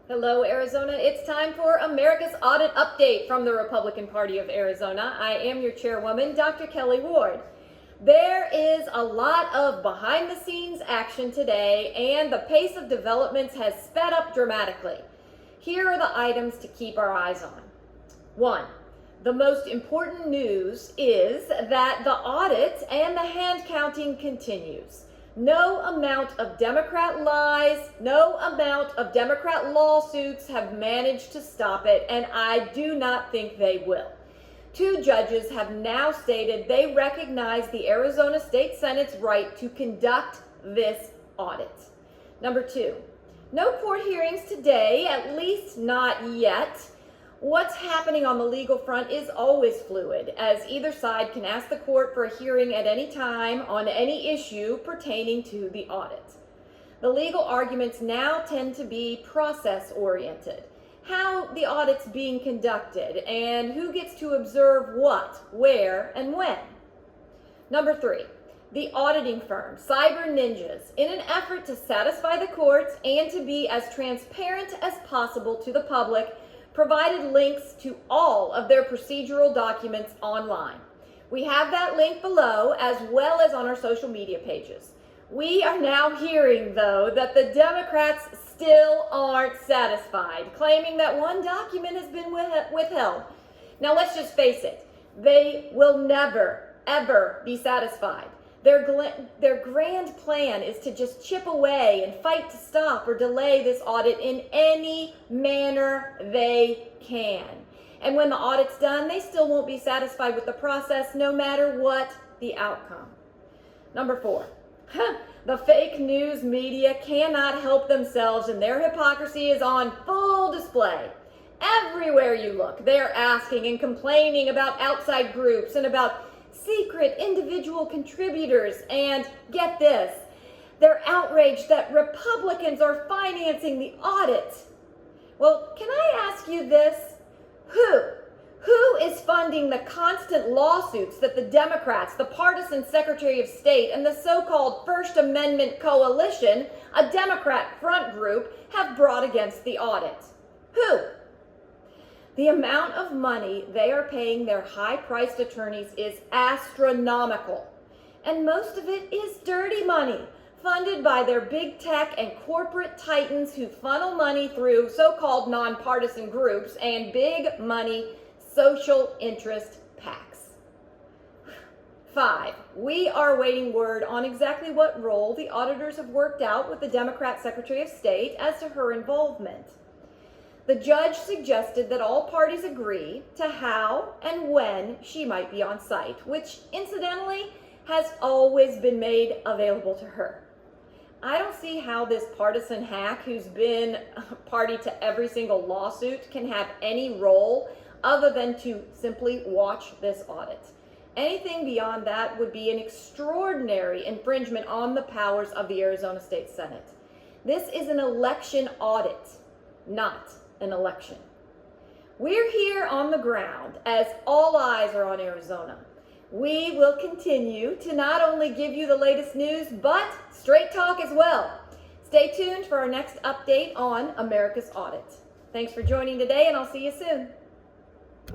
Hello, Arizona. It's time for America's Audit Update from the Republican Party of Arizona. I am your chairwoman, Dr. Kelly Ward. There is a lot of behind-the-scenes action today, and the pace of developments has sped up dramatically. Here are the items to keep our eyes on. 1. The most important news is that the audit and the hand counting continues. No amount of Democrat lies, no amount of Democrat lawsuits have managed to stop it, and I do not think they will. 2 judges have now stated they recognize the Arizona State Senate's right to conduct this audit. Number 2, no court hearings today, at least not yet. What's happening on the legal front is always fluid, as either side can ask the court for a hearing at any time on any issue pertaining to the audit. The legal arguments now tend to be process-oriented. How the audit's being conducted and who gets to observe what, where, and when. Number 3, the auditing firm, Cyber Ninjas, in an effort to satisfy the courts and to be as transparent as possible to the public, provided links to all of their procedural documents online. We have that link below as well as on our social media pages. We are now hearing, though, that the Democrats still aren't satisfied, claiming that one document has been withheld. Now, let's just face it, they will never, ever be satisfied. Their grand plan is to just chip away and fight to stop or delay this audit in any manner they can. And when the audit's done, they still won't be satisfied with the process, no matter what the outcome. Number 4, the fake news media cannot help themselves, and their hypocrisy is on full display. Everywhere you look, they're asking and complaining about outside groups and about secret individual contributors, and get this, they're outraged that Republicans are financing the audit. Well, can I ask you this? Who is funding the constant lawsuits that the Democrats, the partisan Secretary of State, and the so-called First Amendment Coalition, a Democrat front group, have brought against the audit? Who? The amount of money they are paying their high-priced attorneys is astronomical. And most of it is dirty money, funded by their big tech and corporate titans who funnel money through so-called nonpartisan groups and big money social interest PACs. 5, we are awaiting word on exactly what role the auditors have worked out with the Democrat Secretary of State as to her involvement. The judge suggested that all parties agree to how and when she might be on site, which incidentally has always been made available to her. I don't see how this partisan hack who's been party to every single lawsuit can have any role other than to simply watch this audit. Anything beyond that would be an extraordinary infringement on the powers of the Arizona State Senate. This is an election audit, not an election. We're here on the ground as all eyes are on Arizona. We will continue to not only give you the latest news, but straight talk as well. Stay tuned for our next update on America's Audit. Thanks for joining today, and I'll see you soon.